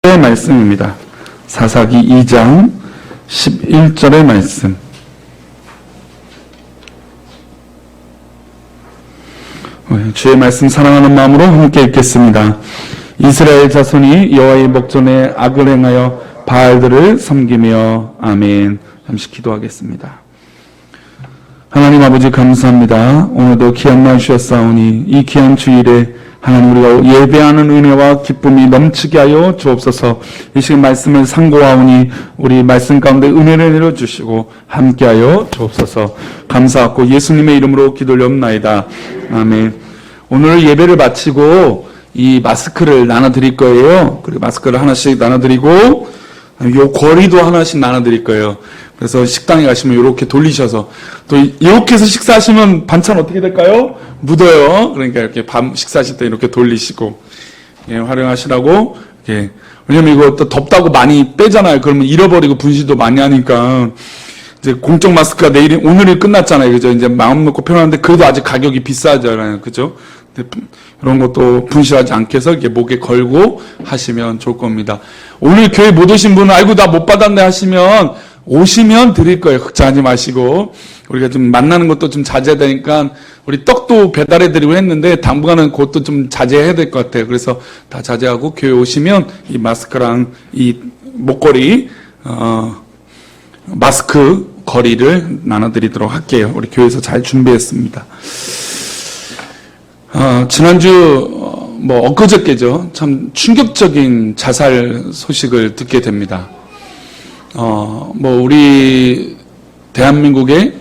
말씀입니다. 사사기 2장 11절의 말씀. 주의 말씀 사랑하는 마음으로 함께 읽겠습니다. 이스라엘 자손이 여호와의 목전에 악을 행하여 바알들을 섬기며. 아멘. 잠시 기도하겠습니다. 하나님 아버지 감사합니다. 오늘도 귀한 날 주셨사오니 이 귀한 주일에 하나님 우리가 예배하는 은혜와 기쁨이 넘치게 하여 주옵소서. 이 시간 말씀을 상고하오니 우리 말씀 가운데 은혜를 내려주시고 함께하여 주옵소서. 감사하고 예수님의 이름으로 기도올리옵나이다. 아멘. 오늘 예배를 마치고 이 마스크를 나눠드릴 거예요. 그리고 마스크를 하나씩 나눠드리고 요 거리도 하나씩 나눠드릴 거예요. 그래서 식당에 가시면 이렇게 돌리셔서 또 이렇게 해서 식사하시면 반찬 어떻게 될까요? 묻어요. 그러니까 이렇게 밤 식사하실 때 이렇게 돌리시고 활용하시라고. 왜냐면 이거 또 덥다고 많이 빼잖아요. 그러면 잃어버리고 분실도 많이 하니까 이제 공적 마스크가 오늘이 끝났잖아요. 그죠? 이제 마음 놓고 편하는데 그래도 아직 가격이 비싸잖아요. 그죠? 이런 것도 분실하지 않게 해서 이렇게 목에 걸고 하시면 좋을 겁니다. 오늘 교회 못 오신 분은 아이고 나 못 받았네 하시면 오시면 드릴 거예요. 걱정하지 마시고. 우리가 좀 만나는 것도 좀 자제해야 되니까 우리 떡도 배달해 드리고 했는데 당분간은 그것도 좀 자제해야 될 것 같아요. 그래서 다 자제하고 교회 오시면 이 마스크랑 이 목걸이 마스크 거리를 나눠드리도록 할게요. 우리 교회에서 잘 준비했습니다. 지난주 엊그저께죠. 참 충격적인 자살 소식을 듣게 됩니다. 우리 대한민국의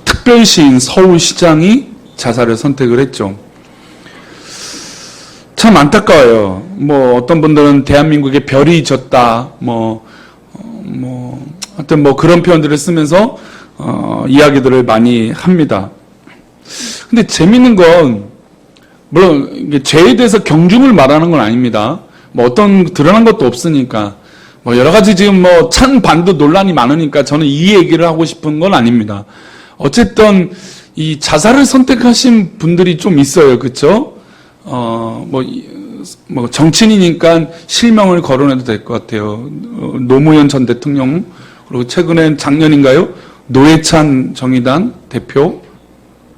특별시인 서울시장이 자살을 선택을 했죠. 참 안타까워요. 어떤 분들은 대한민국의 별이 졌다, 하여튼 그런 표현들을 쓰면서, 이야기들을 많이 합니다. 근데 재밌는 건, 물론, 이게 죄에 대해서 경중을 말하는 건 아닙니다. 어떤 드러난 것도 없으니까. 여러 가지 지금 찬반도 논란이 많으니까 저는 이 얘기를 하고 싶은 건 아닙니다. 어쨌든 이 자살을 선택하신 분들이 좀 있어요. 그쵸? 정치인이니까 실명을 거론해도 될 것 같아요. 노무현 전 대통령, 그리고 최근엔 작년인가요? 노회찬 정의당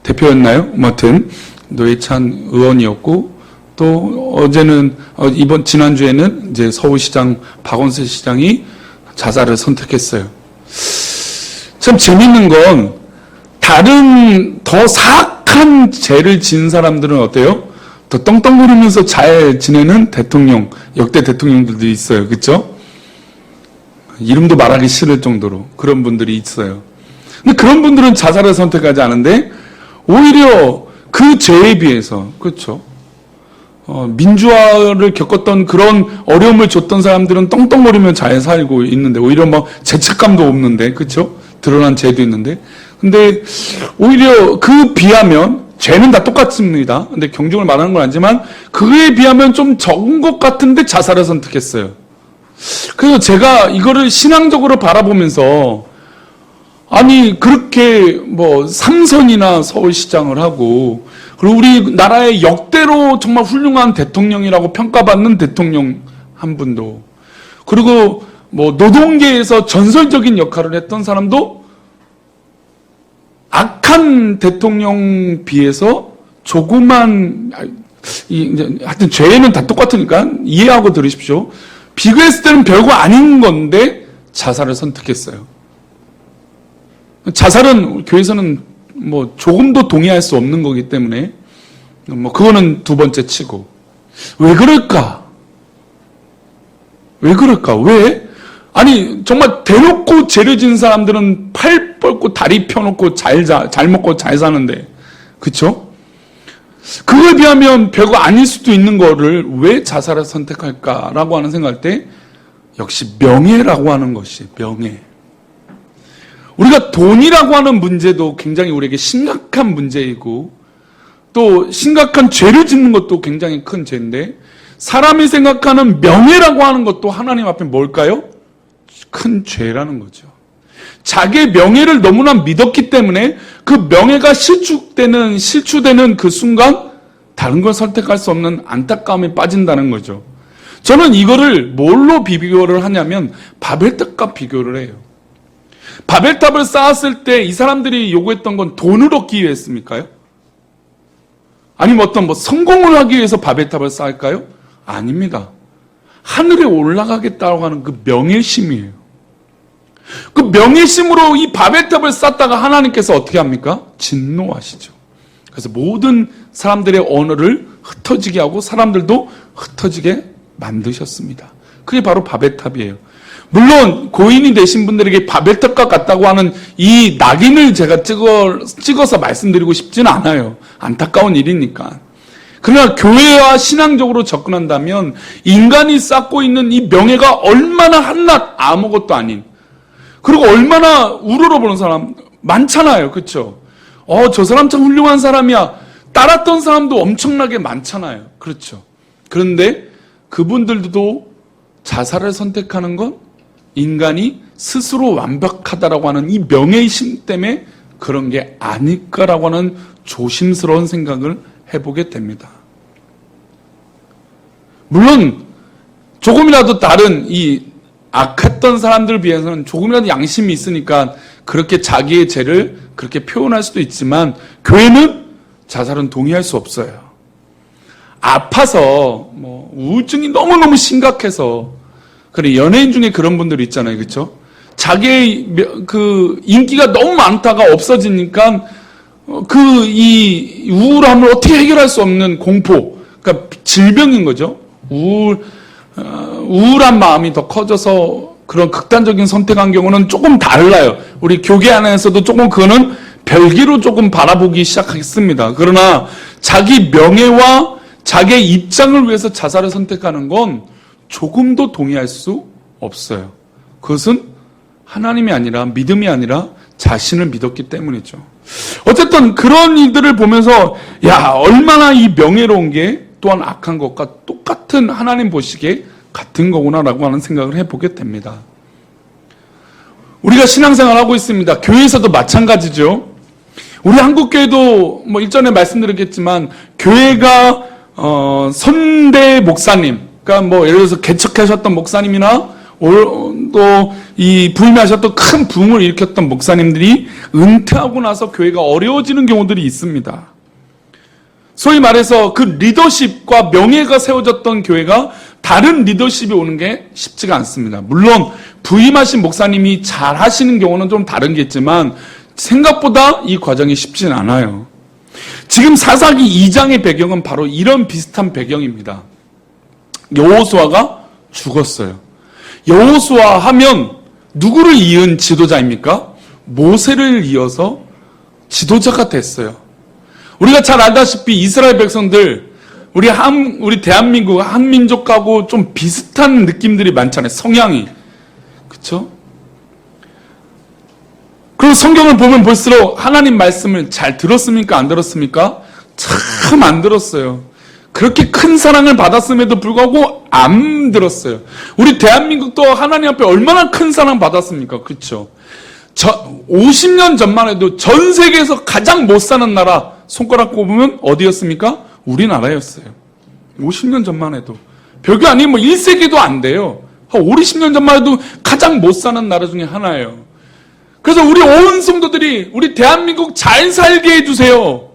대표였나요? 아무튼 노회찬 의원이었고, 또 어제는 지난주에는 이제 서울시장 박원순 시장이 자살을 선택했어요. 참 재밌는 건 다른 더 사악한 죄를 지은 사람들은 어때요? 더 떵떵거리면서 잘 지내는 역대 대통령들도 있어요. 그렇죠? 이름도 말하기 싫을 정도로 그런 분들이 있어요. 근데 그런 분들은 자살을 선택하지 않은데 오히려 그 죄에 비해서, 그렇죠? 민주화를 겪었던 그런 어려움을 줬던 사람들은 떵떵거리며 잘 살고 있는데, 오히려 죄책감도 없는데, 그쵸? 드러난 죄도 있는데. 근데, 오히려 그 비하면, 죄는 다 똑같습니다. 근데 경중을 말하는 건 아니지만, 그에 비하면 좀 적은 것 같은데 자살을 선택했어요. 그래서 제가 이거를 신앙적으로 바라보면서, 아니, 그렇게 삼선이나 서울시장을 하고, 그리고 우리나라의 역대로 정말 훌륭한 대통령이라고 평가받는 대통령 한 분도, 그리고 노동계에서 전설적인 역할을 했던 사람도 악한 대통령 비해서 조그만, 하여튼 죄는 다 똑같으니까 이해하고 들으십시오. 비교했을 때는 별거 아닌 건데 자살을 선택했어요. 자살은 교회에서는 조금도 동의할 수 없는 거기 때문에 그거는 두 번째 치고. 왜 그럴까? 왜? 아니 정말 대놓고 죄를 지은 사람들은 팔 뻗고 다리 펴놓고 잘 먹고 잘 사는데, 그쵸? 그거에 비하면 별거 아닐 수도 있는 거를 왜 자살을 선택할까라고 하는 생각할 때 역시 명예라고 하는 것이, 명예. 우리가 돈이라고 하는 문제도 굉장히 우리에게 심각한 문제이고, 또 심각한 죄를 짓는 것도 굉장히 큰 죄인데, 사람이 생각하는 명예라고 하는 것도 하나님 앞에 뭘까요? 큰 죄라는 거죠. 자기의 명예를 너무나 믿었기 때문에 그 명예가 실추되는 그 순간 다른 걸 선택할 수 없는 안타까움에 빠진다는 거죠. 저는 이거를 뭘로 비교를 하냐면 바벨탑과 비교를 해요. 바벨탑을 쌓았을 때 이 사람들이 요구했던 건 돈을 얻기 위해였습니까요? 아니면 어떤 성공을 하기 위해서 바벨탑을 쌓을까요? 아닙니다. 하늘에 올라가겠다고 하는 그 명예심이에요. 그 명예심으로 이 바벨탑을 쌓다가 하나님께서 어떻게 합니까? 진노하시죠. 그래서 모든 사람들의 언어를 흩어지게 하고 사람들도 흩어지게 만드셨습니다. 그게 바로 바벨탑이에요. 물론 고인이 되신 분들에게 바벨탑과 같다고 하는 이 낙인을 제가 찍어서 말씀드리고 싶지는 않아요. 안타까운 일이니까. 그러나 교회와 신앙적으로 접근한다면 인간이 쌓고 있는 이 명예가 얼마나 한낱 아무것도 아닌, 그리고 얼마나 우러러보는 사람 많잖아요. 그렇죠? 저 사람 참 훌륭한 사람이야. 따랐던 사람도 엄청나게 많잖아요. 그렇죠? 그런데 그분들도 자살을 선택하는 건 인간이 스스로 완벽하다라고 하는 이 명예심 때문에 그런 게 아닐까라고 하는 조심스러운 생각을 해보게 됩니다. 물론 조금이라도 다른 이 악했던 사람들을 비해서는 조금이라도 양심이 있으니까 그렇게 자기의 죄를 그렇게 표현할 수도 있지만 교회는 자살은 동의할 수 없어요. 아파서 우울증이 너무너무 심각해서, 그래 연예인 중에 그런 분들 있잖아요. 그렇죠? 자기의 그 인기가 너무 많다가 없어지니까 이 우울함을 어떻게 해결할 수 없는 공포, 그러니까 질병인 거죠. 우울한 마음이 더 커져서 그런 극단적인 선택한 경우는 조금 달라요. 우리 교계 안에서도 조금 그거는 별개로 조금 바라보기 시작했습니다. 그러나 자기 명예와 자기의 입장을 위해서 자살을 선택하는 건 조금도 동의할 수 없어요. 그것은 하나님이 아니라, 믿음이 아니라 자신을 믿었기 때문이죠. 어쨌든 그런 이들을 보면서 얼마나 이 명예로운 게 또한 악한 것과 똑같은, 하나님 보시기에 같은 거구나라고 하는 생각을 해보게 됩니다. 우리가 신앙생활 하고 있습니다. 교회에서도 마찬가지죠. 우리 한국교회도 일전에 말씀드렸겠지만 교회가 선대 목사님, 그러니까 예를 들어서 개척하셨던 목사님이나 또 이 부임하셨던 큰 부흥을 일으켰던 목사님들이 은퇴하고 나서 교회가 어려워지는 경우들이 있습니다. 소위 말해서 그 리더십과 명예가 세워졌던 교회가 다른 리더십이 오는 게 쉽지가 않습니다. 물론 부임하신 목사님이 잘 하시는 경우는 좀 다른겠지만 생각보다 이 과정이 쉽지는 않아요. 지금 사사기 2장의 배경은 바로 이런 비슷한 배경입니다. 여호수아가 죽었어요. 여호수아 하면 누구를 이은 지도자입니까? 모세를 이어서 지도자가 됐어요. 우리가 잘 알다시피 이스라엘 백성들, 우리 대한민국 한민족하고 좀 비슷한 느낌들이 많잖아요. 성향이. 그렇죠? 그리고 성경을 보면 볼수록 하나님 말씀을 잘 들었습니까? 안 들었습니까? 참 안 들었어요. 그렇게 큰 사랑을 받았음에도 불구하고 안 들었어요. 우리 대한민국도 하나님 앞에 얼마나 큰 사랑 받았습니까? 그렇죠? 50년 전만 해도 전 세계에서 가장 못 사는 나라 손가락 꼽으면 어디였습니까? 우리나라였어요. 50년 전만 해도. 별게 아니면 1세기도 안 돼요. 한 5, 20년 전만 해도 가장 못 사는 나라 중에 하나예요. 그래서 우리 온 성도들이 우리 대한민국 잘 살게 해주세요.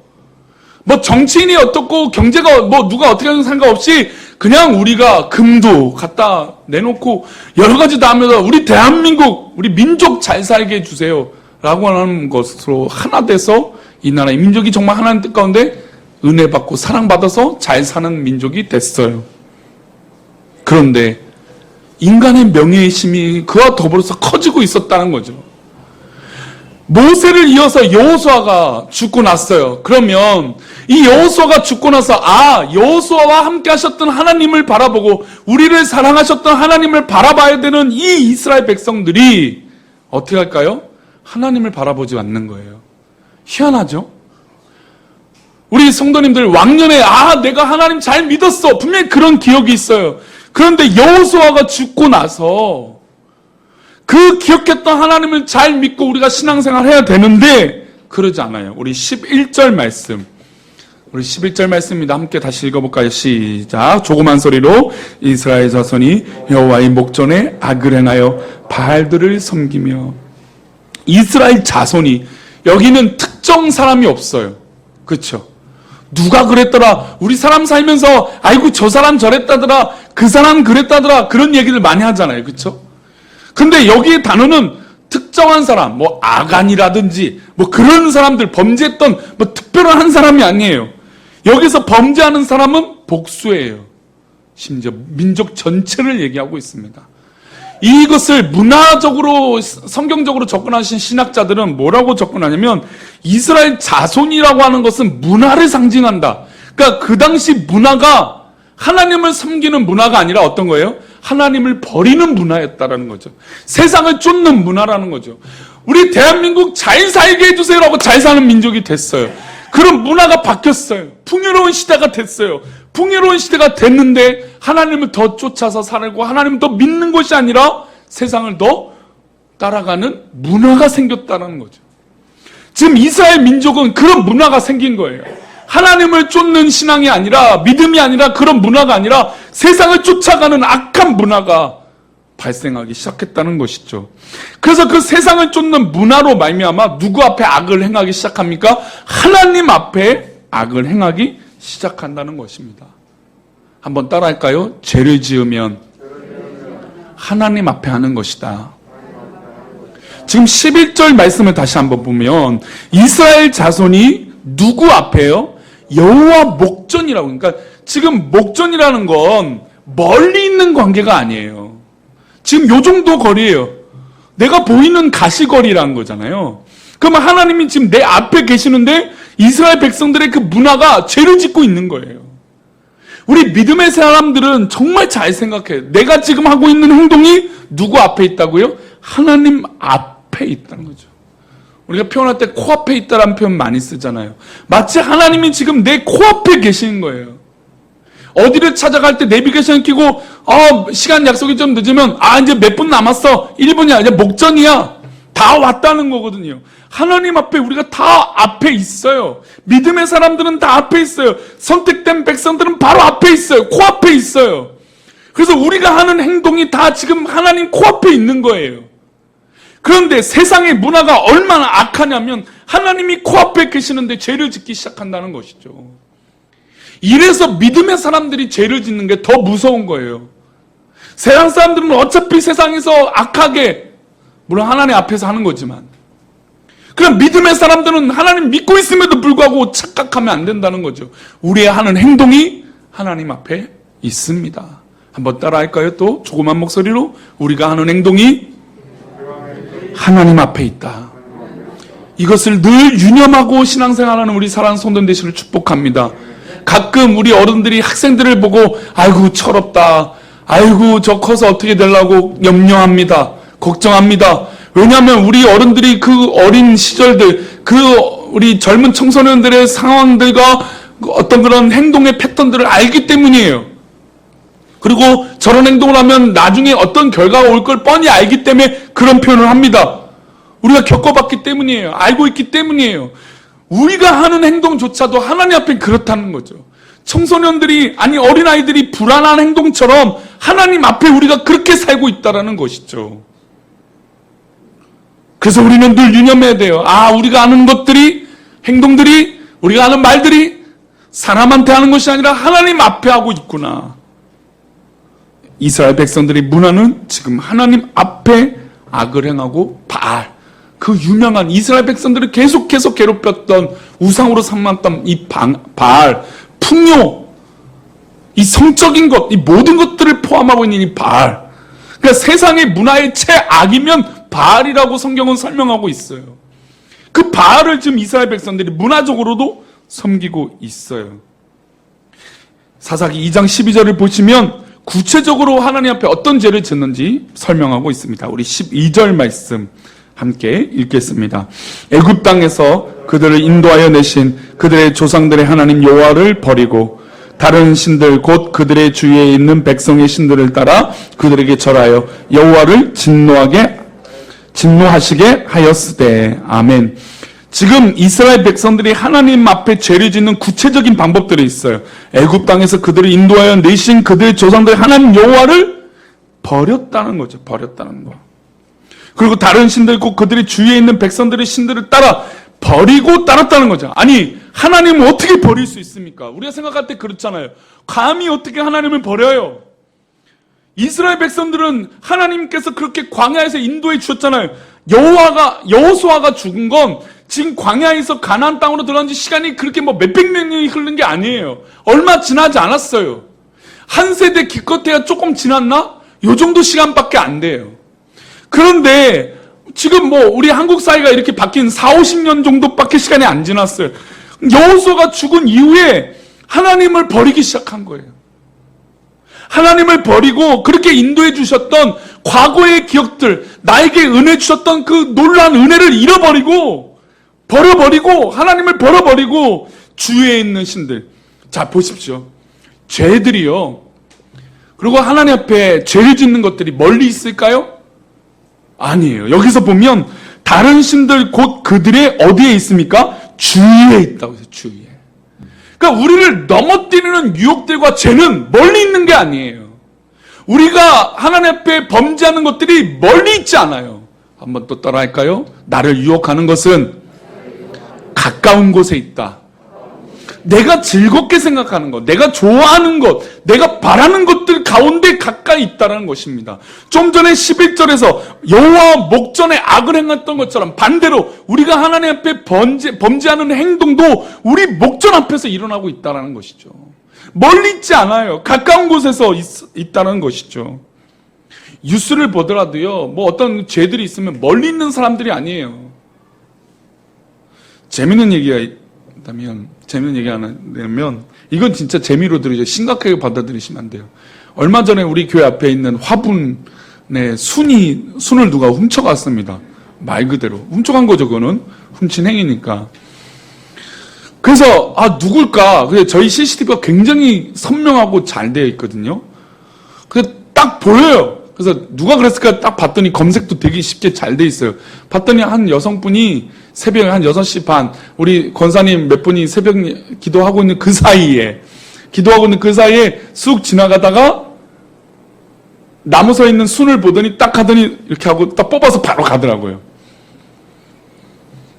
정치인이 어떻고 경제가 누가 어떻게 하는 상관없이 그냥 우리가 금도 갖다 내놓고 여러 가지 다 하면서 우리 대한민국, 우리 민족 잘 살게 해주세요 라고 하는 것으로 하나 돼서 이 나라의 민족이 정말 하나님 뜻 가운데 은혜 받고 사랑받아서 잘 사는 민족이 됐어요. 그런데 인간의 명예심이 그와 더불어서 커지고 있었다는 거죠. 모세를 이어서 여호수아가 죽고 났어요. 그러면 이 여호수아가 죽고 나서 여호수아와 함께 하셨던 하나님을 바라보고 우리를 사랑하셨던 하나님을 바라봐야 되는 이 이스라엘 백성들이 어떻게 할까요? 하나님을 바라보지 않는 거예요. 희한하죠? 우리 성도님들 왕년에 내가 하나님 잘 믿었어. 분명히 그런 기억이 있어요. 그런데 여호수아가 죽고 나서 그 기억했던 하나님을 잘 믿고 우리가 신앙생활 해야 되는데 그러지 않아요. 우리 11절 말씀 우리 11절 말씀입니다. 함께 다시 읽어볼까요? 시작. 조그만 소리로 이스라엘 자손이 여호와의 목전에 악을 행하여 바알들을 섬기며. 이스라엘 자손이, 여기는 특정 사람이 없어요. 그렇죠? 누가 그랬더라, 우리 사람 살면서 아이고 저 사람 저랬다더라, 그 사람 그랬다더라, 그런 얘기를 많이 하잖아요. 그렇죠? 근데 여기의 단어는 특정한 사람, 뭐 아간이라든지 뭐 그런 사람들, 범죄했던 뭐 특별한 한 사람이 아니에요. 여기서 범죄하는 사람은 복수예요. 심지어 민족 전체를 얘기하고 있습니다. 이것을 문화적으로, 성경적으로 접근하신 신학자들은 뭐라고 접근하냐면, 이스라엘 자손이라고 하는 것은 문화를 상징한다. 그러니까 그 당시 문화가 하나님을 섬기는 문화가 아니라 어떤 거예요? 하나님을 버리는 문화였다라는 거죠. 세상을 쫓는 문화라는 거죠. 우리 대한민국 잘 살게 해주세요라고 잘 사는 민족이 됐어요. 그런 문화가 바뀌었어요. 풍요로운 시대가 됐어요. 풍요로운 시대가 됐는데 하나님을 더 쫓아서 살고 하나님을 더 믿는 것이 아니라 세상을 더 따라가는 문화가 생겼다는 거죠. 지금 이스라엘 민족은 그런 문화가 생긴 거예요. 하나님을 쫓는 신앙이 아니라, 믿음이 아니라, 그런 문화가 아니라 세상을 쫓아가는 악한 문화가 발생하기 시작했다는 것이죠. 그래서 그 세상을 쫓는 문화로 말미암아 누구 앞에 악을 행하기 시작합니까? 하나님 앞에 악을 행하기 시작한다는 것입니다. 한번 따라할까요? 죄를 지으면 하나님 앞에 하는 것이다. 지금 11절 말씀을 다시 한번 보면 이스라엘 자손이 누구 앞에요? 여호와 목전이라고. 그러니까 지금 목전이라는 건 멀리 있는 관계가 아니에요. 지금 요 정도 거리예요. 내가 보이는 가시거리라는 거잖아요. 그러면 하나님이 지금 내 앞에 계시는데 이스라엘 백성들의 그 문화가 죄를 짓고 있는 거예요. 우리 믿음의 사람들은 정말 잘 생각해요. 내가 지금 하고 있는 행동이 누구 앞에 있다고요? 하나님 앞에 있다는 거죠. 우리가 표현할 때 코앞에 있다라는 표현 많이 쓰잖아요. 마치 하나님이 지금 내 코앞에 계시는 거예요. 어디를 찾아갈 때 내비게이션 켜고 시간 약속이 좀 늦으면 이제 몇 분 남았어. 1분이야. 이제 목전이야. 다 왔다는 거거든요. 하나님 앞에 우리가 다 앞에 있어요. 믿음의 사람들은 다 앞에 있어요. 선택된 백성들은 바로 앞에 있어요. 코앞에 있어요. 그래서 우리가 하는 행동이 다 지금 하나님 코앞에 있는 거예요. 그런데 세상의 문화가 얼마나 악하냐면 하나님이 코앞에 계시는데 죄를 짓기 시작한다는 것이죠. 이래서 믿음의 사람들이 죄를 짓는 게 더 무서운 거예요. 세상 사람들은 어차피 세상에서 악하게, 물론 하나님 앞에서 하는 거지만, 그럼 믿음의 사람들은 하나님 믿고 있음에도 불구하고 착각하면 안 된다는 거죠. 우리의 하는 행동이 하나님 앞에 있습니다. 한번 따라할까요? 또 조그만 목소리로 우리가 하는 행동이 하나님 앞에 있다. 이것을 늘 유념하고 신앙생활하는 우리 사랑하는 성도님 되시기를 축복합니다. 가끔 우리 어른들이 학생들을 보고 아이고 철없다, 아이고 저 커서 어떻게 되려고 염려합니다, 걱정합니다. 왜냐하면 우리 어른들이 그 어린 시절들, 그 우리 젊은 청소년들의 상황들과 어떤 그런 행동의 패턴들을 알기 때문이에요. 그리고 저런 행동을 하면 나중에 어떤 결과가 올 걸 뻔히 알기 때문에 그런 표현을 합니다. 우리가 겪어봤기 때문이에요. 알고 있기 때문이에요. 우리가 하는 행동조차도 하나님 앞에 그렇다는 거죠. 청소년들이, 어린아이들이 불안한 행동처럼 하나님 앞에 우리가 그렇게 살고 있다는 것이죠. 그래서 우리는 늘 유념해야 돼요. 우리가 하는 것들이, 행동들이, 우리가 하는 말들이 사람한테 하는 것이 아니라 하나님 앞에 하고 있구나. 이스라엘 백성들의 문화는 지금 하나님 앞에 악을 행하고 바알, 그 유명한 이스라엘 백성들을 계속해서 괴롭혔던, 우상으로 삼았던 이 바알, 풍요, 이 성적인 것, 이 모든 것들을 포함하고 있는 이 바알. 그러니까 세상의 문화의 최악이면 바알이라고 성경은 설명하고 있어요. 그 바알을 지금 이스라엘 백성들이 문화적으로도 섬기고 있어요. 사사기 2장 12절을 보시면 구체적으로 하나님 앞에 어떤 죄를 짓는지 설명하고 있습니다. 우리 12절 말씀 함께 읽겠습니다. 애굽 땅에서 그들을 인도하여 내신 그들의 조상들의 하나님 여호와를 버리고 다른 신들 곧 그들의 주위에 있는 백성의 신들을 따라 그들에게 절하여 여호와를 진노하시게 하였으되. 아멘. 지금 이스라엘 백성들이 하나님 앞에 죄를 짓는 구체적인 방법들이 있어요. 애굽 땅에서 그들을 인도하여 내신 그들의 조상들 하나님 여호와를 버렸다는 거죠. 버렸다는 거. 그리고 다른 신들 곧 그들의 주위에 있는 백성들의 신들을 따라 버리고 따랐다는 거죠. 아니, 하나님을 어떻게 버릴 수 있습니까? 우리가 생각할 때 그렇잖아요. 감히 어떻게 하나님을 버려요? 이스라엘 백성들은 하나님께서 그렇게 광야에서 인도해 주셨잖아요. 여호수아가 죽은 건 지금 광야에서 가나안 땅으로 들어간 지 시간이 그렇게 뭐 몇백 년이 흐른 게 아니에요. 얼마 지나지 않았어요. 한 세대 기껏해야 조금 지났나? 요 정도 시간밖에 안 돼요. 그런데 지금 뭐 우리 한국 사회가 이렇게 바뀐 40-50년 정도밖에 시간이 안 지났어요. 여호수아가 죽은 이후에 하나님을 버리기 시작한 거예요. 하나님을 버리고 그렇게 인도해 주셨던 과거의 기억들, 나에게 은혜 주셨던 그 놀라운 은혜를 잃어버리고 버려버리고 하나님을 버려버리고 주위에 있는 신들. 자, 보십시오. 죄들이요. 그리고 하나님 앞에 죄를 짓는 것들이 멀리 있을까요? 아니에요. 여기서 보면 다른 신들 곧 그들의 어디에 있습니까? 주위에 있다고 해서 주위에. 그러니까 우리를 넘어뜨리는 유혹들과 죄는 멀리 있는 게 아니에요. 우리가 하나님 앞에 범죄하는 것들이 멀리 있지 않아요. 한번 또 따라할까요? 나를 유혹하는 것은 가까운 곳에 있다. 내가 즐겁게 생각하는 것, 내가 좋아하는 것, 내가 바라는 것들 가운데 가까이 있다는 것입니다. 좀 전에 11절에서 여호와 목전에 악을 행했던 것처럼 반대로 우리가 하나님 앞에 범죄하는 행동도 우리 목전 앞에서 일어나고 있다는 것이죠. 멀리 있지 않아요. 가까운 곳에서 있다는 것이죠. 뉴스를 보더라도요, 뭐 어떤 죄들이 있으면 멀리 있는 사람들이 아니에요. 재밌는 얘기 하나 내면, 이건 진짜 재미로 들으죠. 심각하게 받아들이시면 안 돼요. 얼마 전에 우리 교회 앞에 있는 화분에 순을 누가 훔쳐갔습니다. 말 그대로. 훔쳐간 거죠, 그거는. 훔친 행위니까. 그래서, 누굴까? 그래서 저희 CCTV가 굉장히 선명하고 잘 되어 있거든요. 그래서 딱 보여요. 그래서 누가 그랬을까 딱 봤더니 검색도 되게 쉽게 잘 돼 있어요. 봤더니 한 여성분이 새벽에 한 6시 반, 우리 권사님 몇 분이 새벽 기도하고 있는 그 사이에 쑥 지나가다가 나무 서 있는 순을 보더니 딱 하더니 이렇게 하고 딱 뽑아서 바로 가더라고요.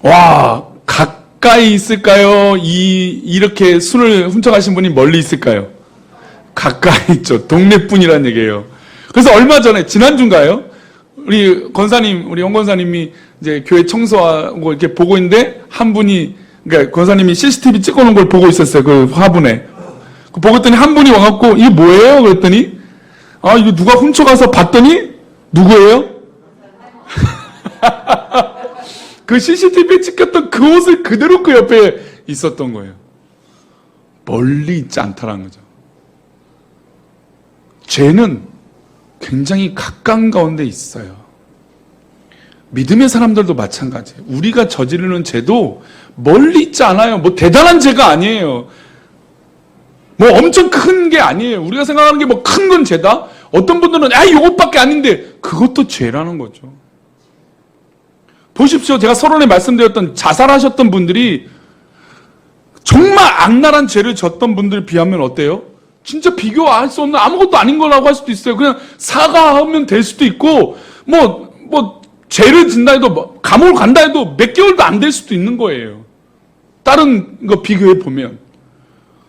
와, 가까이 있을까요? 이렇게 순을 훔쳐가신 분이 멀리 있을까요? 가까이 있죠. 동네뿐이란 얘기예요. 그래서 얼마 전에, 지난주인가요? 우리 권사님, 우리 영 권사님이 이제 교회 청소하고 이렇게 보고 있는데, 한 분이, 그러니까 권사님이 CCTV 찍어놓은 걸 보고 있었어요. 그 화분에. 보고 있더니 한 분이 와갖고, 이게 뭐예요? 그랬더니, 이거 누가 훔쳐가서 봤더니, 누구예요? 그 CCTV에 찍혔던 그 옷을 그대로 그 옆에 있었던 거예요. 멀리 있지 않다라는 거죠. 죄는 굉장히 가까운 가운데 있어요. 믿음의 사람들도 마찬가지예요. 우리가 저지르는 죄도 멀리 있지 않아요. 뭐 대단한 죄가 아니에요. 뭐 엄청 큰 게 아니에요. 우리가 생각하는 게 뭐 큰 건 죄다? 어떤 분들은 이것밖에 아닌데 그것도 죄라는 거죠. 보십시오. 제가 서론에 말씀드렸던 자살하셨던 분들이 정말 악랄한 죄를 졌던 분들 비하면 어때요? 진짜 비교할 수 없는 아무것도 아닌 거라고 할 수도 있어요. 그냥 사과하면 될 수도 있고, 죄를 진다 해도, 감옥을 간다 해도 몇 개월도 안 될 수도 있는 거예요. 다른 거 비교해 보면.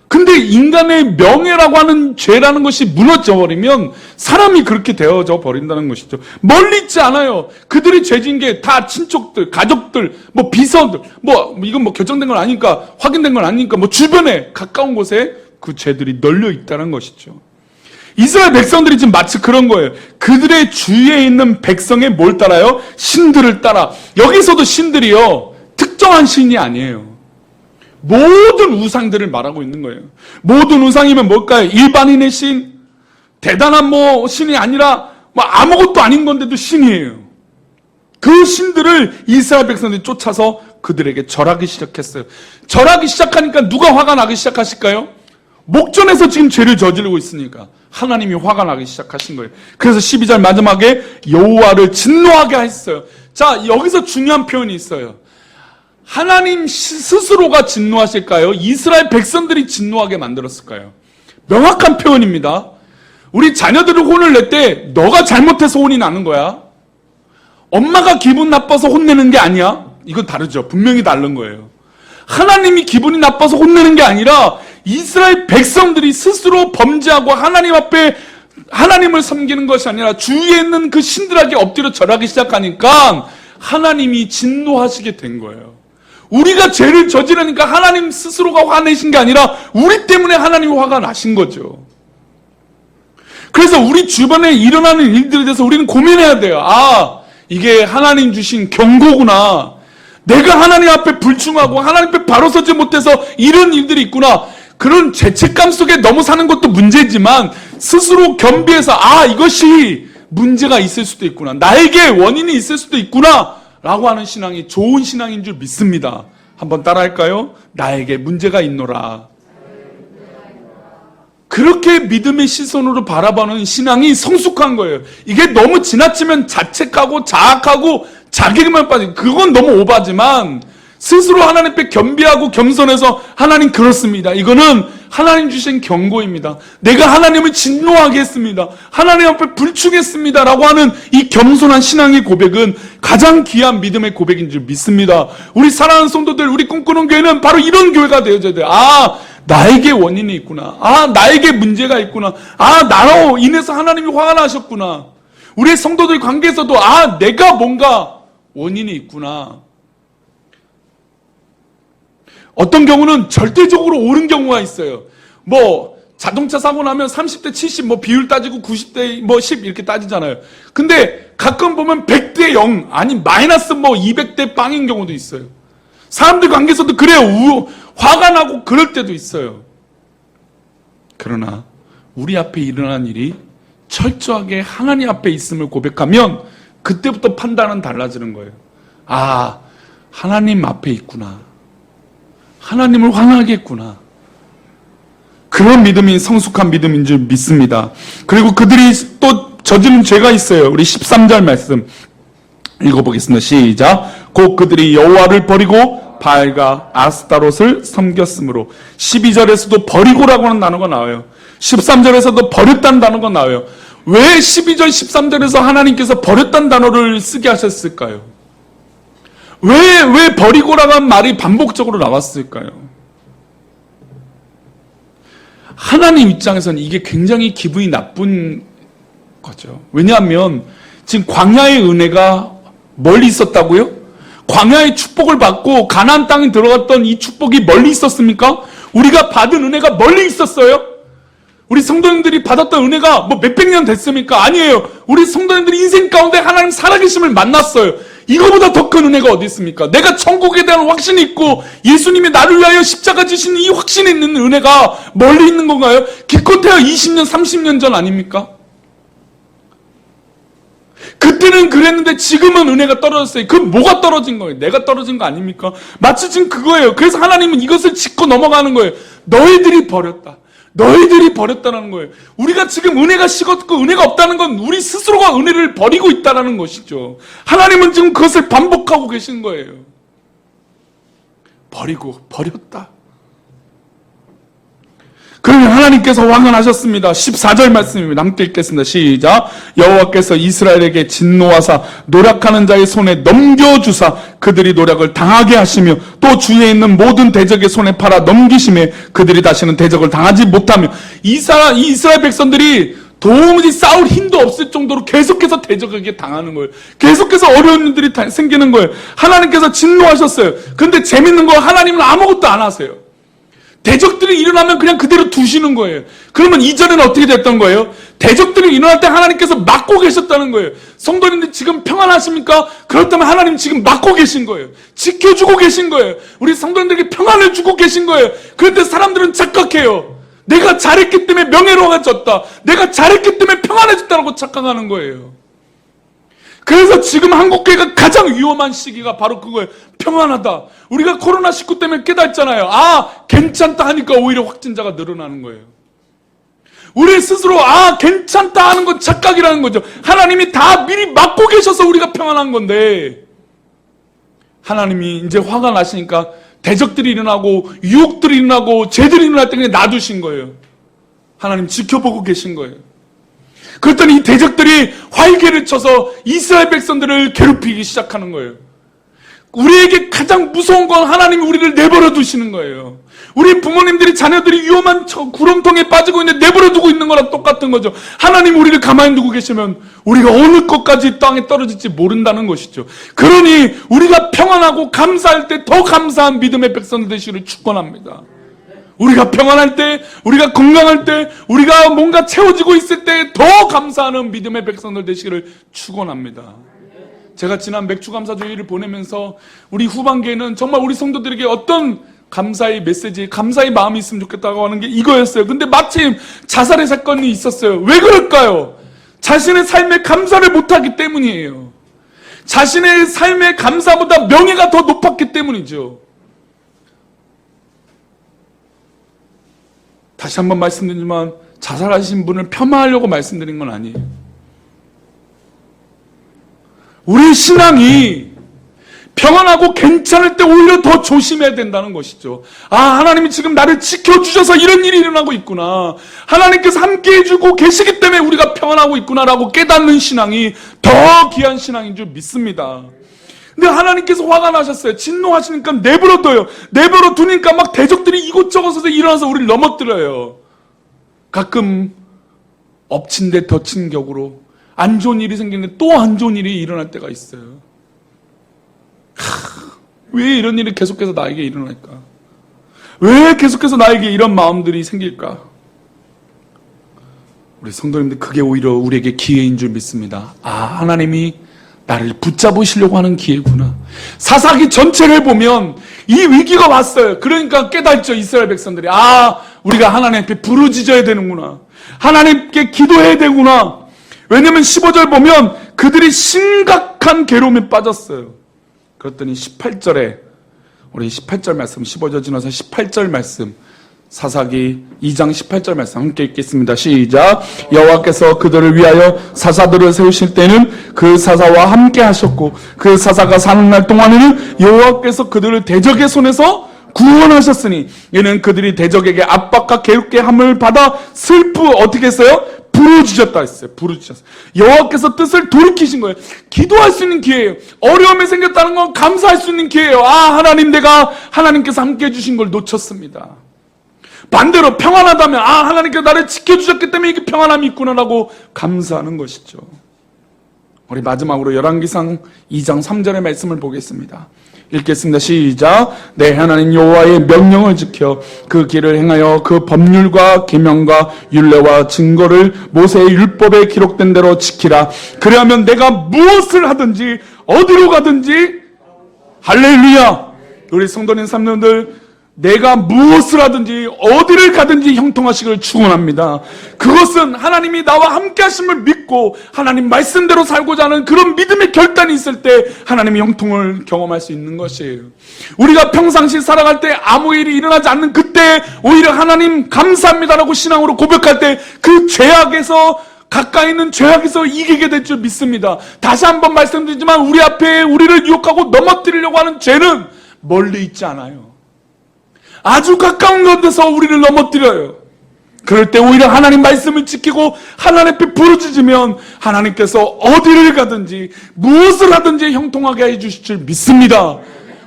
근데 인간의 명예라고 하는 죄라는 것이 무너져 버리면 사람이 그렇게 되어져 버린다는 것이죠. 멀리 있지 않아요. 그들이 죄진 게 다 친척들, 가족들, 비서들, 이건 결정된 건 아니니까, 확인된 건 아니니까, 주변에 가까운 곳에 그 죄들이 널려 있다는 것이죠. 이스라엘 백성들이 지금 마치 그런 거예요. 그들의 주위에 있는 백성의 뭘 따라요? 신들을 따라. 여기서도 신들이요, 특정한 신이 아니에요. 모든 우상들을 말하고 있는 거예요. 모든 우상이면 뭘까요? 일반인의 신, 대단한 신이 아니라 아무것도 아닌 건데도 신이에요. 그 신들을 이스라엘 백성들이 쫓아서 그들에게 절하기 시작했어요. 절하기 시작하니까 누가 화가 나기 시작하실까요? 목전에서 지금 죄를 저지르고 있으니까 하나님이 화가 나기 시작하신 거예요. 그래서 12절 마지막에 여호와를 진노하게 했어요. 자, 여기서 중요한 표현이 있어요. 하나님 스스로가 진노하실까요? 이스라엘 백성들이 진노하게 만들었을까요? 명확한 표현입니다. 우리 자녀들을 혼을 낼 때 너가 잘못해서 혼이 나는 거야. 엄마가 기분 나빠서 혼내는 게 아니야. 이건 다르죠. 분명히 다른 거예요. 하나님이 기분이 나빠서 혼내는 게 아니라 이스라엘 백성들이 스스로 범죄하고 하나님 앞에 하나님을 섬기는 것이 아니라 주위에 있는 그 신들에게 엎드려 절하기 시작하니까 하나님이 진노하시게 된 거예요. 우리가 죄를 저지르니까 하나님 스스로가 화내신 게 아니라 우리 때문에 하나님이 화가 나신 거죠. 그래서 우리 주변에 일어나는 일들에 대해서 우리는 고민해야 돼요. 아, 이게 하나님 주신 경고구나. 내가 하나님 앞에 불충하고 하나님 앞에 바로 서지 못해서 이런 일들이 있구나. 그런 죄책감 속에 너무 사는 것도 문제지만 스스로 겸비해서 아, 이것이 문제가 있을 수도 있구나. 나에게 원인이 있을 수도 있구나. 라고 하는 신앙이 좋은 신앙인 줄 믿습니다. 한번 따라할까요? 나에게 문제가 있노라. 그렇게 믿음의 시선으로 바라보는 신앙이 성숙한 거예요. 이게 너무 지나치면 자책하고 자학하고 자기만 빠지고 그건 너무 오바지만 스스로 하나님 앞에 겸비하고 겸손해서 하나님 그렇습니다. 이거는 하나님 주신 경고입니다. 내가 하나님을 진노하게 했습니다. 하나님 앞에 불충했습니다. 라고 하는 이 겸손한 신앙의 고백은 가장 귀한 믿음의 고백인 줄 믿습니다. 우리 사랑하는 성도들, 우리 꿈꾸는 교회는 바로 이런 교회가 되어져야 돼요. 아, 나에게 원인이 있구나. 아, 나에게 문제가 있구나. 아, 나로 인해서 하나님이 화가 나셨구나. 우리 성도들 관계에서도 아, 내가 뭔가 원인이 있구나. 어떤 경우는 절대적으로 옳은 경우가 있어요. 뭐 자동차 사고 나면 30대 70 뭐 비율 따지고 90대 뭐 10 이렇게 따지잖아요. 근데 가끔 보면 100대 0 아니 마이너스 뭐 200대 빵인 경우도 있어요. 사람들 관계에서도 그래요. 화가 나고 그럴 때도 있어요. 그러나 우리 앞에 일어난 일이 철저하게 하나님 앞에 있음을 고백하면 그때부터 판단은 달라지는 거예요. 아, 하나님 앞에 있구나. 하나님을 화나겠구나. 그런 믿음이 성숙한 믿음인 줄 믿습니다. 그리고 그들이 또 저지른 죄가 있어요. 우리 13절 말씀 읽어보겠습니다. 시작. 곧 그들이 여호와를 버리고 바알과 아스타롯을 섬겼으므로. 12절에서도 버리고라고 하는 단어가 나와요. 13절에서도 버렸다는 단어가 나와요. 왜 12절 13절에서 하나님께서 버렸다는 단어를 쓰게 하셨을까요? 왜 버리고라고 하는 말이 반복적으로 나왔을까요? 하나님 입장에서는 이게 굉장히 기분이 나쁜 거죠. 왜냐하면 지금 광야의 은혜가 멀리 있었다고요? 광야의 축복을 받고 가나안 땅에 들어갔던 이 축복이 멀리 있었습니까? 우리가 받은 은혜가 멀리 있었어요? 우리 성도님들이 받았던 은혜가 뭐 몇백 년 됐습니까? 아니에요. 우리 성도님들이 인생 가운데 하나님 살아계심을 만났어요. 이거보다 더 큰 은혜가 어디 있습니까? 내가 천국에 대한 확신이 있고 예수님이 나를 위하여 십자가 지신 이 확신이 있는 은혜가 멀리 있는 건가요? 기껏해야 20년, 30년 전 아닙니까? 그때는 그랬는데 지금은 은혜가 떨어졌어요. 그 뭐가 떨어진 거예요? 내가 떨어진 거 아닙니까? 마치 지금 그거예요. 그래서 하나님은 이것을 짚고 넘어가는 거예요. 너희들이 버렸다. 너희들이 버렸다는 거예요. 우리가 지금 은혜가 식었고 은혜가 없다는 건 우리 스스로가 은혜를 버리고 있다는 것이죠. 하나님은 지금 그것을 반복하고 계신 거예요. 버렸다. 그러면 하나님께서 왕언하셨습니다. 14절 말씀입니다. 함께 읽겠습니다. 시작. 여호와께서 이스라엘에게 진노하사 노력하는 자의 손에 넘겨주사 그들이 노력을 당하게 하시며 또 주위에 있는 모든 대적의 손에 팔아 넘기심에 그들이 다시는 대적을 당하지 못하며 이스라엘 백성들이 도무지 싸울 힘도 없을 정도로 계속해서 대적에게 당하는 거예요. 계속해서 어려운 일들이 생기는 거예요. 하나님께서 진노하셨어요. 근데 재밌는 거 하나님은 아무것도 안 하세요. 대적들이 일어나면 그냥 그대로 두시는 거예요. 그러면 이전에는 어떻게 됐던 거예요? 대적들이 일어날 때 하나님께서 막고 계셨다는 거예요. 성도님들 지금 평안하십니까? 그렇다면 하나님 지금 막고 계신 거예요. 지켜주고 계신 거예요. 우리 성도님들에게 평안을 주고 계신 거예요. 그런데 사람들은 착각해요. 내가 잘했기 때문에 명예로워졌다. 내가 잘했기 때문에 평안해졌다고 착각하는 거예요. 그래서 지금 한국교회가 가장 위험한 시기가 바로 그거예요. 평안하다. 우리가 코로나19 때문에 깨닫잖아요. 아, 괜찮다 하니까 오히려 확진자가 늘어나는 거예요. 우리 스스로 아, 괜찮다 하는 건 착각이라는 거죠. 하나님이 다 미리 막고 계셔서 우리가 평안한 건데 하나님이 이제 화가 나시니까 대적들이 일어나고 유혹들이 일어나고 죄들이 일어날 때 그냥 놔두신 거예요. 하나님 지켜보고 계신 거예요. 그랬더니 이 대적들이 활개를 쳐서 이스라엘 백성들을 괴롭히기 시작하는 거예요. 우리에게 가장 무서운 건 하나님이 우리를 내버려 두시는 거예요. 우리 부모님들이 자녀들이 위험한 구렁텅이에 빠지고 있는데 내버려 두고 있는 거랑 똑같은 거죠. 하나님 우리를 가만히 두고 계시면 우리가 어느 것까지 땅에 떨어질지 모른다는 것이죠. 그러니 우리가 평안하고 감사할 때 더 감사한 믿음의 백성들 되시기를 축원합니다. 우리가 평안할 때, 우리가 건강할 때, 우리가 뭔가 채워지고 있을 때 더 감사하는 믿음의 백성들 되시기를 축원합니다. 제가 지난 맥주감사주의를 보내면서 우리 후반기에는 정말 우리 성도들에게 어떤 감사의 메시지, 감사의 마음이 있으면 좋겠다고 하는 게 이거였어요. 근데 마침 자살의 사건이 있었어요. 왜 그럴까요? 자신의 삶에 감사를 못하기 때문이에요. 자신의 삶의 감사보다 명예가 더 높았기 때문이죠. 다시 한번 말씀드리지만 자살하신 분을 폄하하려고 말씀드린 건 아니에요. 우리 신앙이 평안하고 괜찮을 때 오히려 더 조심해야 된다는 것이죠. 아, 하나님이 지금 나를 지켜주셔서 이런 일이 일어나고 있구나. 하나님께서 함께 해주고 계시기 때문에 우리가 평안하고 있구나라고 깨닫는 신앙이 더 귀한 신앙인 줄 믿습니다. 근데 하나님께서 화가 나셨어요. 진노하시니까 내버려둬요. 내버려 두니까 막 대적들이 이곳저곳에서 일어나서 우리를 넘어뜨려요. 가끔 엎친 데 덮친 격으로 안 좋은 일이 생기는데 또 안 좋은 일이 일어날 때가 있어요. 왜 이런 일이 계속해서 나에게 일어날까? 왜 계속해서 나에게 이런 마음들이 생길까? 우리 성도님들, 그게 오히려 우리에게 기회인 줄 믿습니다. 아, 하나님이 나를 붙잡으시려고 하는 기회구나. 사사기 전체를 보면 이 위기가 왔어요. 그러니까 깨닫죠, 이스라엘 백성들이. 아, 우리가 하나님 앞에 부르짖어야 되는구나. 하나님께 기도해야 되구나. 왜냐면 15절 보면 그들이 심각한 괴로움에 빠졌어요. 그랬더니 18절에, 우리 18절 말씀, 15절 지나서 18절 말씀, 사사기 2장 18절 말씀 함께 읽겠습니다. 시작. 여호와께서 그들을 위하여 사사들을 세우실 때는 그 사사와 함께 하셨고 그 사사가 사는 날 동안에는 여호와께서 그들을 대적의 손에서 구원하셨으니 이는 그들이 대적에게 압박과 괴롭게 함을 받아 어떻게 했어요? 부르짖었다 했어요. 부르짖었어요. 여호와께서 뜻을 돌이키신 거예요. 기도할 수 있는 기회예요. 어려움이 생겼다는 건 감사할 수 있는 기회예요. 아, 하나님, 내가 하나님께서 함께 해주신 걸 놓쳤습니다. 반대로 평안하다면, 아, 하나님께서 나를 지켜주셨기 때문에 이게 평안함이 있구나라고 감사하는 것이죠. 우리 마지막으로 열왕기상 2장 3절의 말씀을 보겠습니다. 읽겠습니다. 시작. 내 하나님 여호와의 명령을 지켜 그 길을 행하여 그 법률과 계명과 율례와 증거를 모세의 율법에 기록된 대로 지키라. 그리하면 내가 무엇을 하든지 어디로 가든지, 할렐루야, 우리 성도님 삼년들, 내가 무엇을 하든지 어디를 가든지 형통하시기를 축원합니다. 그것은 하나님이 나와 함께 하심을 믿고 하나님 말씀대로 살고자 하는 그런 믿음의 결단이 있을 때 하나님의 형통을 경험할 수 있는 것이에요. 우리가 평상시 살아갈 때 아무 일이 일어나지 않는 그때 오히려 하나님 감사합니다라고 신앙으로 고백할 때 그 죄악에서, 가까이 있는 죄악에서 이기게 될 줄 믿습니다. 다시 한번 말씀드리지만 우리 앞에 우리를 유혹하고 넘어뜨리려고 하는 죄는 멀리 있지 않아요. 아주 가까운 곳에서 우리를 넘어뜨려요. 그럴 때 오히려 하나님 말씀을 지키고 하나님 앞에 부르짖으면 하나님께서 어디를 가든지 무엇을 하든지 형통하게 해주실 줄 믿습니다.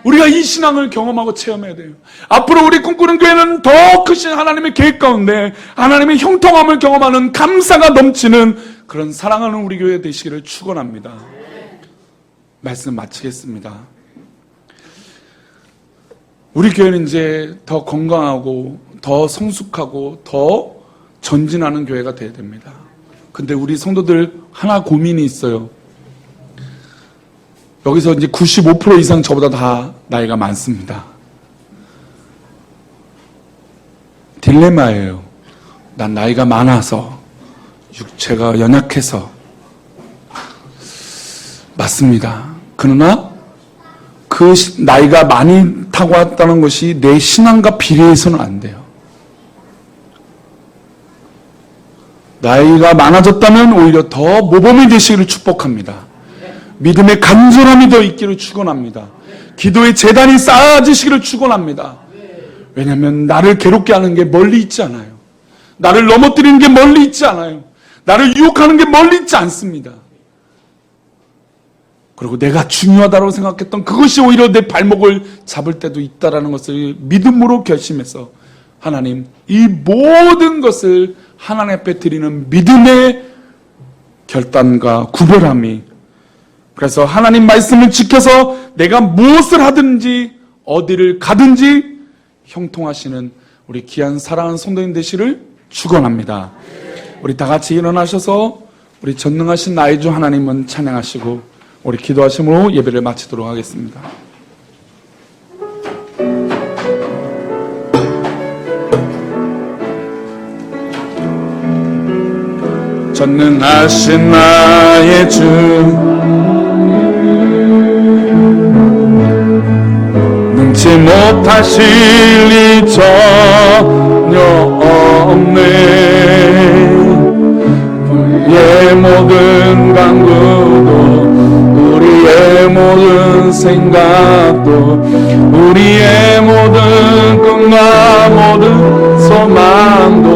우리가 이 신앙을 경험하고 체험해야 돼요. 앞으로 우리 꿈꾸는 교회는 더 크신 하나님의 계획 가운데 하나님의 형통함을 경험하는 감사가 넘치는 그런 사랑하는 우리 교회 되시기를 축원합니다. 말씀 마치겠습니다. 우리 교회는 이제 더 건강하고 더 성숙하고 더 전진하는 교회가 돼야 됩니다. 근데 우리 성도들 하나 고민이 있어요. 여기서 이제 95% 이상 저보다 다 나이가 많습니다. 딜레마예요. 난 나이가 많아서, 육체가 연약해서. 맞습니다. 그러나 그 나이가 많이 타고 왔다는 것이 내 신앙과 비례해서는 안 돼요. 나이가 많아졌다면 오히려 더 모범이 되시기를 축복합니다. 믿음의 간절함이 더 있기를 축원합니다. 기도의 재단이 쌓아지시기를 축원합니다. 왜냐하면 나를 괴롭게 하는 게 멀리 있지 않아요. 나를 넘어뜨리는 게 멀리 있지 않아요. 나를 유혹하는 게 멀리 있지 않습니다. 그리고 내가 중요하다고 생각했던 그것이 오히려 내 발목을 잡을 때도 있다는 것을 믿음으로 결심해서 하나님, 이 모든 것을 하나님 앞에 드리는 믿음의 결단과 구별함이, 그래서 하나님 말씀을 지켜서 내가 무엇을 하든지 어디를 가든지 형통하시는 우리 귀한 사랑하는 성도님 되시를 축원합니다. 우리 다 같이 일어나셔서 우리 전능하신 나의 주 하나님은 찬양하시고 우리 기도하심으로 예배를 마치도록 하겠습니다. 전능하신 나의 주 능치 못하실 리 전혀 없네. 우리의 모든 간구도 우리의 모든 생각도 우리의 모든 꿈과 모든 소망도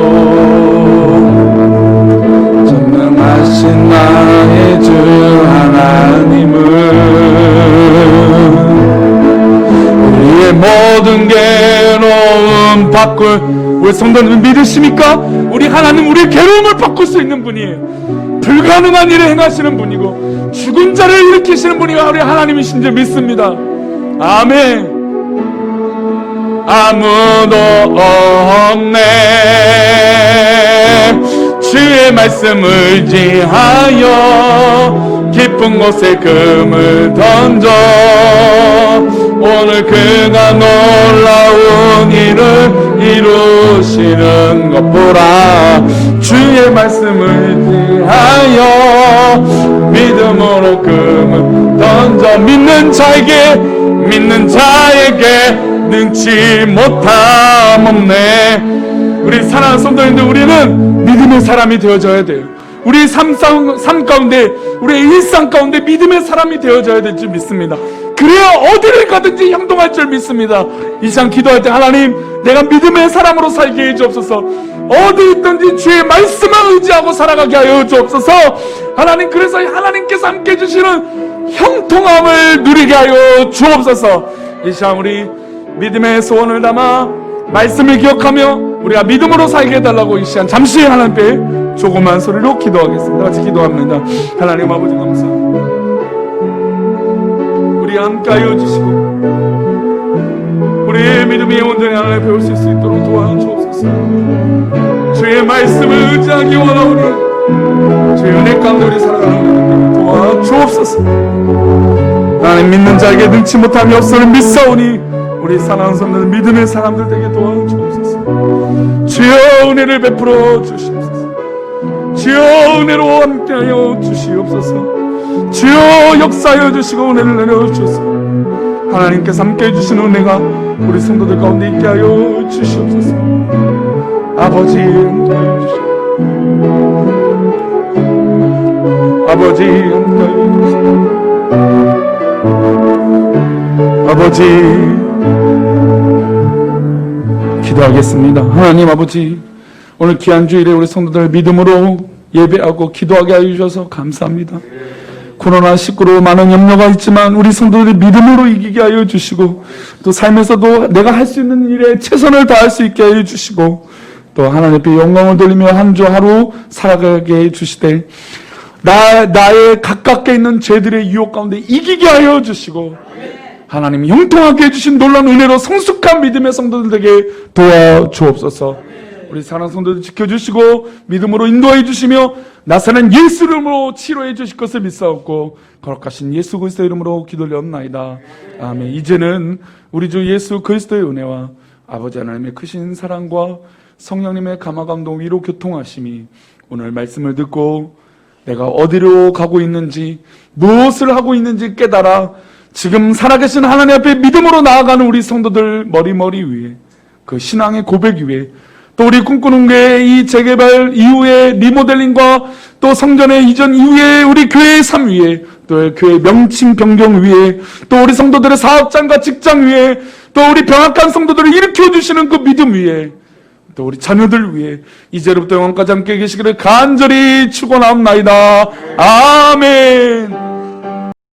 전능하신 나의 주 하나님은 우리의 모든 괴로움 바꿀, 우리 성도님 믿으십니까? 우리 하나님 우리의 괴로움을 바꿀 수 있는 분이에요. 불가능한 일을 행하시는 분이고 죽은 자를 일으키시는 분이 우리 하나님이신 줄 믿습니다. 아멘. 아무도 없네. 주의 말씀을 의지하여 깊은 곳에 금을 던져 오늘 그가 놀라운 일을 이루시는 것 보라. 주의 말씀을 의지하여 믿음으로 금을 던져 믿는 자에게 능치 못함 없네. 우리 사랑하는 성도님들, 우리는 믿음의 사람이 되어져야 돼요. 우리 삶 가운데, 우리의 일상 가운데 믿음의 사람이 되어져야 될 줄 믿습니다. 그래야 어디를 가든지 형통할 줄 믿습니다. 이 시간 기도할 때 하나님, 내가 믿음의 사람으로 살게 해주옵소서. 어디 있든지 주의 말씀을 의지하고 살아가게 하여 주옵소서. 하나님, 그래서 하나님께서 함께 해주시는 형통함을 누리게 하여 주옵소서. 이 시간 우리 믿음의 소원을 담아 말씀을 기억하며 우리가 믿음으로 살게 해달라고 이 시간 잠시 하나님께 조그만 소리로 기도하겠습니다. 같이 기도합니다. 하나님 아버지 감사합니다. 우리 함께 하여 주시고 우리의 믿음이 온전히 하나님 배울 수 있도록 도와주옵소서. 주의 말씀을 의지하기 원하오니 주의 은혜 가운데 우리 살아가는 우리 도와주옵소서. 하나님, 믿는 자에게 능치 못함이 없음을 믿사오니 우리 사랑하는 성도들 믿음의 사람들 되게 도와주옵소서. 주여 은혜를 베풀어 주시옵소서. 주여 은혜로 함께하여 주시옵소서. 주여 역사하여 주시고 은혜를 내려주소서. 하나님께서 함께해 주시는 은혜가 우리 성도들 가운데 있게 하여 주시옵소서. 아버지 함께하여 주시옵소서. 아버지 함께하여 주시옵소서. 아버지 기도하겠습니다. 하나님 아버지, 오늘 귀한 주일에 우리 성도들 믿음으로 예배하고 기도하게 하여 주셔서 감사합니다. 코로나19로 많은 염려가 있지만 우리 성도들이 믿음으로 이기게 하여 주시고 또 삶에서도 내가 할 수 있는 일에 최선을 다할 수 있게 하여 주시고 또 하나님께 영광을 돌리며 한 주 하루 살아가게 해 주시되 나의 가깝게 있는 죄들의 유혹 가운데 이기게 하여 주시고 하나님 형통하게 해주신 놀라운 은혜로 성숙한 믿음의 성도들에게 도와주옵소서. 우리 사랑하는 성도들 지켜주시고 믿음으로 인도해 주시며 나사는 예수 이름으로 치료해 주실 것을 믿사옵고 거룩하신 예수 그리스도의 이름으로 기도드리옵나이다. 아멘. 이제는 우리 주 예수 그리스도의 은혜와 아버지 하나님의 크신 사랑과 성령님의 감화감동 위로 교통하심이 오늘 말씀을 듣고 내가 어디로 가고 있는지 무엇을 하고 있는지 깨달아 지금 살아계신 하나님 앞에 믿음으로 나아가는 우리 성도들 머리 위에 그 신앙의 고백 위에 또 우리 꿈꾸는 교회의 이 재개발 이후의 리모델링과 또 성전의 이전 이후에 우리 교회의 삶 위에 또 교회 명칭 변경 위에, 또 우리 성도들의 사업장과 직장 위에, 또 우리 병학한 성도들을 일으켜 주시는 그 믿음 위에, 또 우리 자녀들 위해 이제로부터 영원까지 함께 계시기를 간절히 축원합나이다. 아멘.